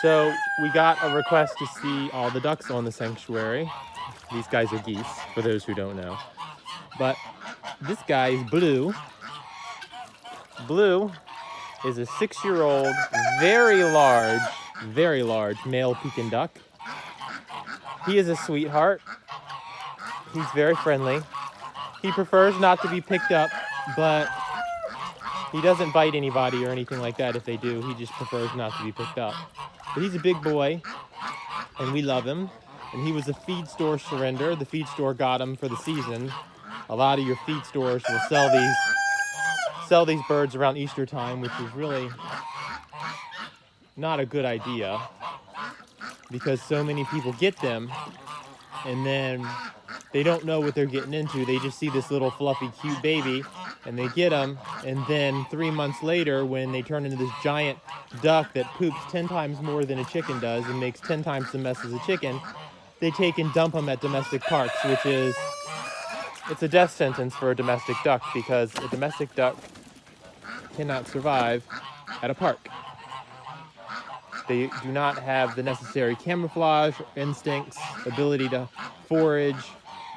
So we got a request to see all the ducks on the sanctuary. These guys are geese, for those who don't know. But this guy is Blue. Blue is a 6-year-old, very large male Pekin duck. He is a sweetheart. He's very friendly. He prefers not to be picked up, but he doesn't bite anybody or anything like that. If they do, he just prefers not to be picked up. But he's a big boy, and we love him. And he was a feed store surrender. The feed store got him for the season. A lot of your feed stores will sell these birds around Easter time, which is really not a good idea because so many people get them and then they don't know what they're getting into. They just see this little fluffy cute baby and they get them, and then 3 months later when they turn into this giant duck that poops 10 times more than a chicken does and makes 10 times the mess as a chicken, they take and dump them at domestic parks, which is, it's a death sentence for a domestic duck because a domestic duck cannot survive at a park. They do not have the necessary camouflage, instincts, ability to forage,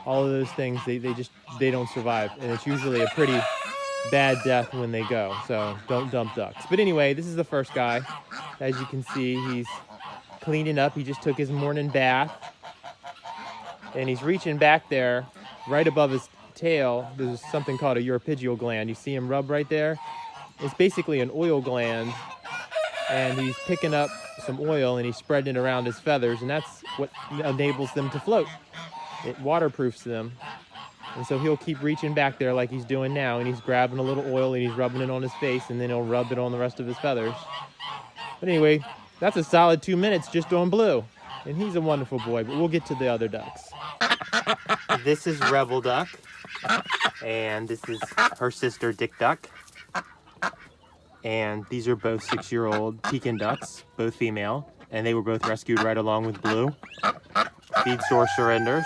all of those things. They don't survive, and it's usually a pretty bad death when they go. So don't dump ducks. But anyway, this is the first guy. As you can see, he's cleaning up. He just took his morning bath, and he's reaching back there, right above his tail. There's something called a uripedial gland. You see him rub right there? It's basically an oil gland, and he's picking up some oil and he's spreading it around his feathers, and that's what enables them to float. It waterproofs them. And so he'll keep reaching back there like he's doing now, and he's grabbing a little oil and he's rubbing it on his face, and then he'll rub it on the rest of his feathers. But anyway, that's a solid 2 minutes just on Blue, and he's a wonderful boy, but we'll get to the other ducks. This is Rebel Duck, and this is her sister Dick Duck. And these are both 6-year-old Pekin ducks, both female, and they were both rescued right along with Blue. Feed store surrenders.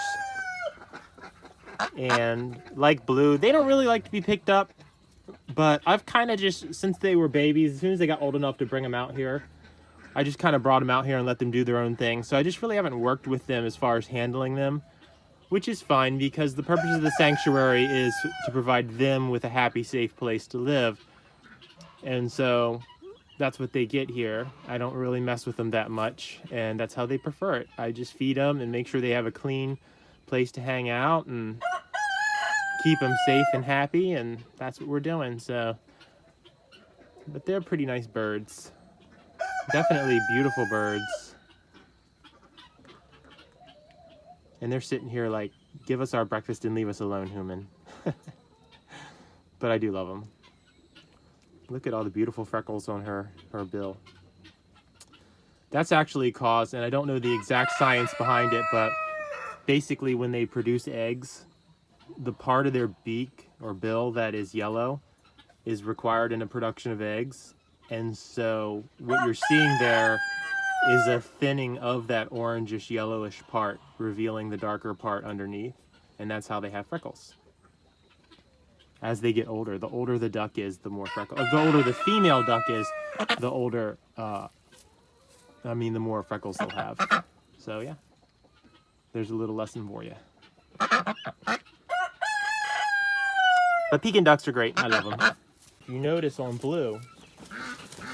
And like Blue, they don't really like to be picked up, but I've kind of just, since they were babies, as soon as they got old enough to bring them out here, I just kind of brought them out here and let them do their own thing. So I just really haven't worked with them as far as handling them, which is fine because the purpose of the sanctuary is to provide them with a happy, safe place to live. And so that's what they get here. I don't really mess with them that much, and that's how they prefer it. I just feed them and make sure they have a clean place to hang out and keep them safe and happy, and that's what we're doing. So, but they're pretty nice birds. Definitely beautiful birds. And they're sitting here like, give us our breakfast and leave us alone, human. But I do love them. Look at all the beautiful freckles on her bill. That's actually caused, and I don't know the exact science behind it, but basically when they produce eggs, the part of their beak or bill that is yellow is required in the production of eggs. And so what you're seeing there is a thinning of that orangish yellowish part, revealing the darker part underneath. And that's how they have freckles. As they get older, the older the duck is, the more freckles. The older the female duck is, the older, the more freckles they'll have. So yeah, there's a little lesson for you. But Pekin ducks are great. I love them. If you notice on Blue,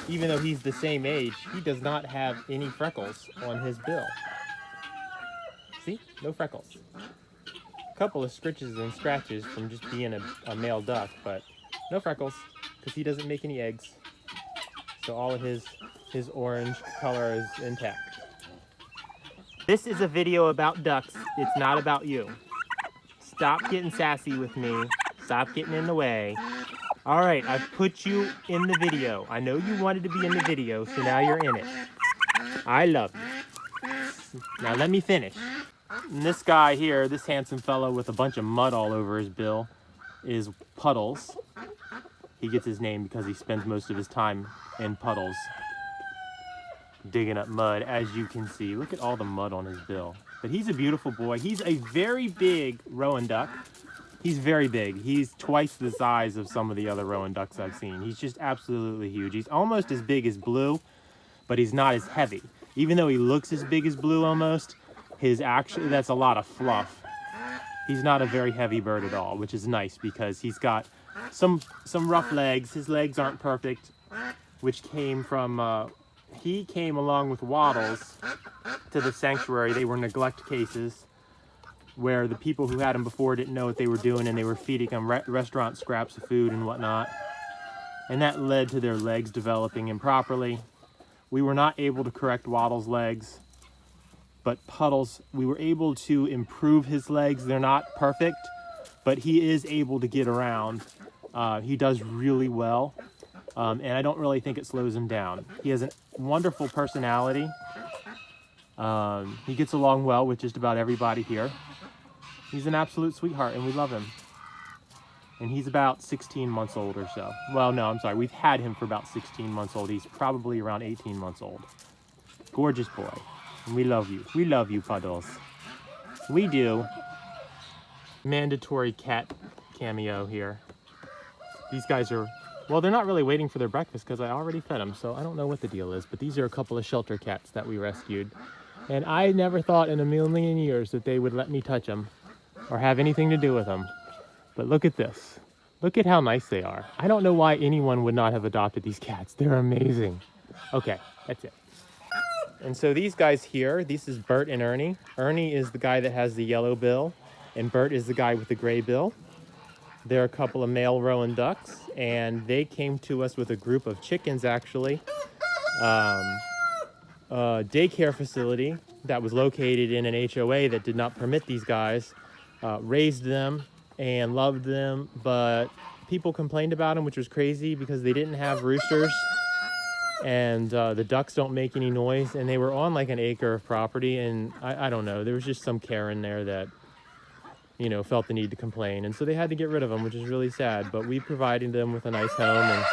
even though he's the same age, he does not have any freckles on his bill. See? No freckles. A couple of scritches and scratches from just being a male duck, but no freckles because he doesn't make any eggs. So all of his orange color is intact. This is a video about ducks. It's not about you. Stop getting sassy with me. Stop getting in the way. All right, I've put you in the video. I know you wanted to be in the video, so now you're in it. I love you. Now let me finish. And this guy here, this handsome fellow with a bunch of mud all over his bill, is Puddles. He gets his name because he spends most of his time in puddles, digging up mud, as you can see. Look at all the mud on his bill. But he's a beautiful boy. He's a very big rowan duck. He's very big. He's twice the size of some of the other rowan ducks I've seen. He's just absolutely huge. He's almost as big as Blue, but he's not as heavy. Even though he looks as big as Blue almost, that's a lot of fluff. He's not a very heavy bird at all, which is nice because he's got some rough legs. His legs aren't perfect, which came from, he came along with Waddles to the sanctuary. They were neglect cases where the people who had him before didn't know what they were doing, and they were feeding him restaurant scraps of food and whatnot. And that led to their legs developing improperly. We were not able to correct Waddles' legs, but Puddles, we were able to improve his legs. They're not perfect, but he is able to get around. He does really well, and I don't really think it slows him down. He has a wonderful personality. He gets along well with just about everybody here. He's an absolute sweetheart, and we love him. And he's about 16 months old or so. Well, no, I'm sorry. We've had him for about 16 months old. He's probably around 18 months old. Gorgeous boy. And we love you. We love you, Puddles. We do. Mandatory cat cameo here. These guys are, well, they're not really waiting for their breakfast because I already fed them, so I don't know what the deal is. But these are a couple of shelter cats that we rescued. And I never thought in a million years that they would let me touch them or have anything to do with them. But look at this. Look at how nice they are. I don't know why anyone would not have adopted these cats. They're amazing. Okay, that's it. And so these guys here, this is Bert and Ernie. Ernie is the guy that has the yellow bill, and Bert is the guy with the gray bill. They're a couple of male Rowan ducks, and they came to us with a group of chickens, actually. A daycare facility that was located in an HOA that did not permit these guys raised them and loved them, but people complained about them, which was crazy because they didn't have roosters, and the ducks don't make any noise, and they were on like an acre of property, and I don't know, there was just some Karen there that, you know, felt the need to complain, and so they had to get rid of them, which is really sad. But we provided them with a nice home, and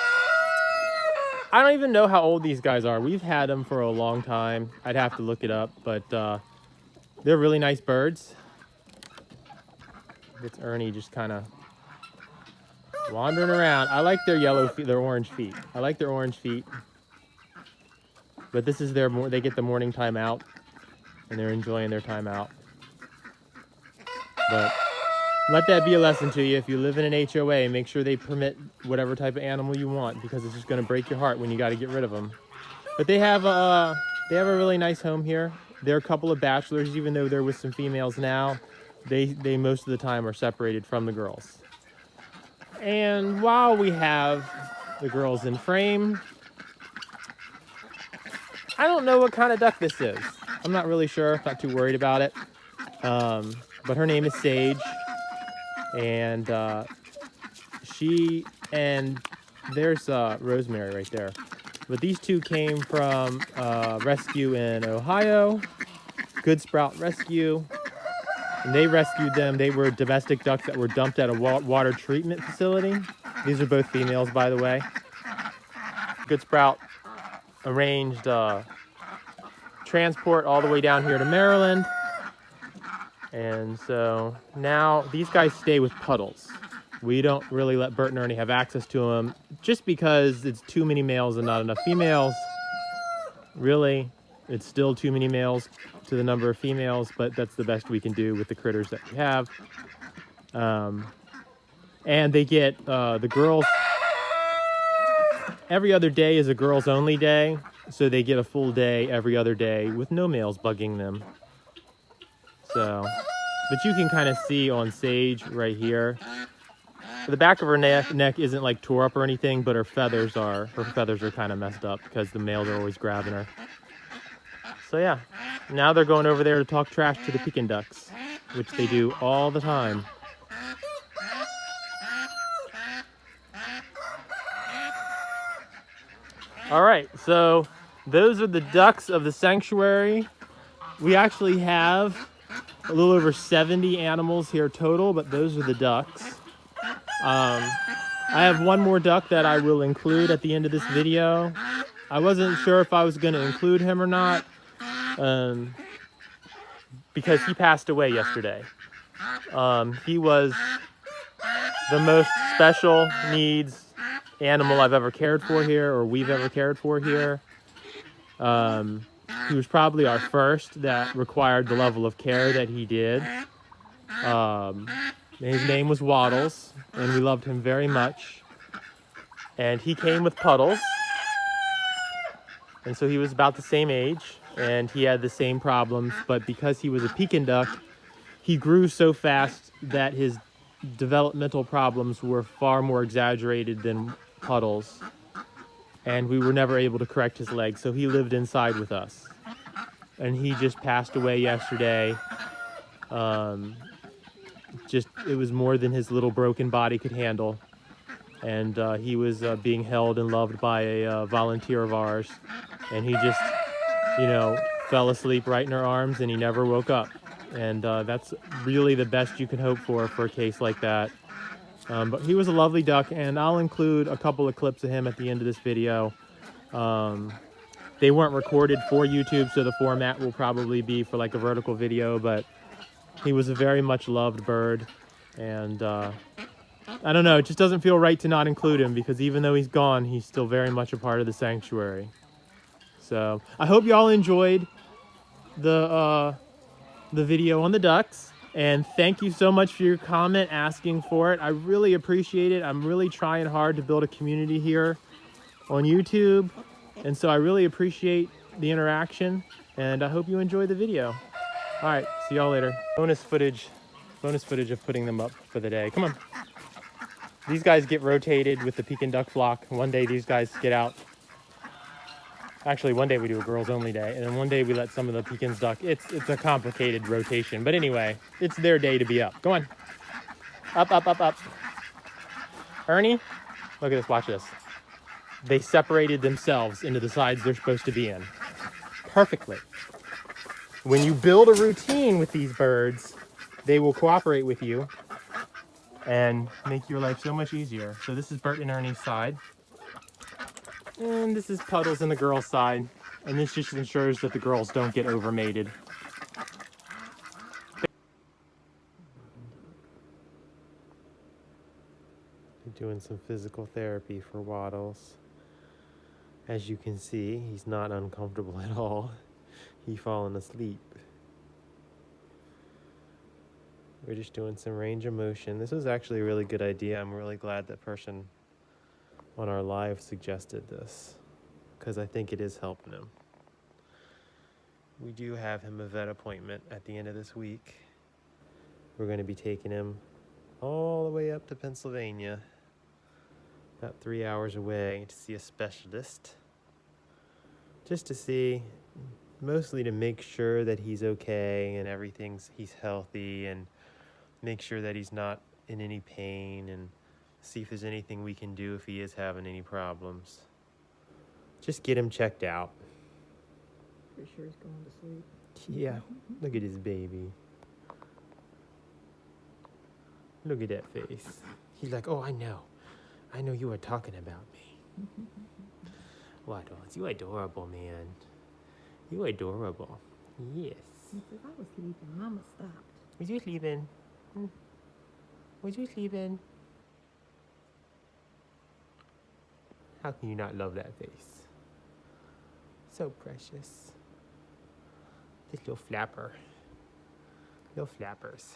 I don't even know how old these guys are. We've had them for a long time. I'd have to look it up, but they're really nice birds. It's Ernie just kind of wandering around. I like their yellow feet, their orange feet. I like their orange feet. But this is they get the morning time out, and they're enjoying their time out. But let that be a lesson to you. If you live in an HOA, make sure they permit whatever type of animal you want, because it's just going to break your heart when you got to get rid of them. But they have a really nice home here. They're a couple of bachelors, even though they're with some females now. They most of the time are separated from the girls. And while we have the girls in frame, I don't know what kind of duck this is. I'm not really sure. Not too worried about it. But her name is Sage, and there's Rosemary right there. But these two came from rescue in Ohio, Good Sprout Rescue, and they rescued them. They were domestic ducks that were dumped at a water treatment facility. These are both females, by the way. Good Sprout arranged transport all the way down here to Maryland. And so now these guys stay with Puddles. We don't really let Bert and Ernie have access to them just because it's too many males and not enough females. Really, it's still too many males to the number of females, but that's the best we can do with the critters that we have. And they get the girls. Every other day is a girls only day, so they get a full day every other day with no males bugging them. So, but you can kind of see on Sage right here, the back of her neck isn't like tore up or anything, but her feathers are kind of messed up because the males are always grabbing her. So yeah, now they're going over there to talk trash to the Pekin ducks, which they do all the time. All right, so those are the ducks of the sanctuary. We actually have a little over 70 animals here total, but those are the ducks. I have one more duck that I will include at the end of this video. I wasn't sure if I was going to include him or not, because he passed away yesterday. He was the most special needs animal I've ever cared for here, or we've ever cared for here. He was probably our first that required the level of care that he did. His name was Waddles, and we loved him very much. And he came with Puddles. And so he was about the same age, and he had the same problems, but because he was a Pekin duck, he grew so fast that his developmental problems were far more exaggerated than Puddles. And we were never able to correct his leg, so he lived inside with us. And he just passed away yesterday. It was more than his little broken body could handle. And he was being held and loved by a volunteer of ours. And he just, fell asleep right in our arms, and he never woke up. And that's really the best you can hope for a case like that. But he was a lovely duck, and I'll include a couple of clips of him at the end of this video. They weren't recorded for YouTube, so the format will probably be for like a vertical video, but he was a very much loved bird. And I don't know, it just doesn't feel right to not include him, because even though he's gone, he's still very much a part of the sanctuary. So I hope y'all enjoyed the video on the ducks, and thank you so much for your comment asking for it. I really appreciate it. I'm really trying hard to build a community here on YouTube, and so I really appreciate the interaction, and I hope you enjoy the video. All right, see y'all later. Bonus footage of putting them up for the day. Come on. These guys get rotated with the Pekin duck flock. One day these guys get out. Actually, one day we do a girls only day, and then one day we let some of the Pekins duck. It's a complicated rotation, but anyway, it's their day to be up. Go on. Up, up, up, up. Ernie, look at this, watch this. They separated themselves into the sides they're supposed to be in. Perfectly. When you build a routine with these birds, they will cooperate with you and make your life so much easier. So this is Bert and Ernie's side. And this is Puddles on the girls' side. And this just ensures that the girls don't get overmated. Doing some physical therapy for Waddles. As you can see, he's not uncomfortable at all. He's fallen asleep. We're just doing some range of motion. This was actually a really good idea. I'm really glad that person on our live suggested this, because I think it is helping him. We do have him a vet appointment at the end of this week. We're going to be taking him all the way up to Pennsylvania, about 3 hours away, to see a specialist. Just to see, mostly to make sure that he's okay and he's healthy, and make sure that he's not in any pain, and see if there's anything we can do if he is having any problems. Just get him checked out. Pretty sure he's going to sleep. Yeah, look at his baby. Look at that face. He's like, oh, I know you are talking about me. Waddles, you adorable, man. You adorable. Yes. He said, I was sleeping. Mama stopped. Was you sleeping? Was you sleeping? How can you not love that face? So precious. This little flapper. Little flappers.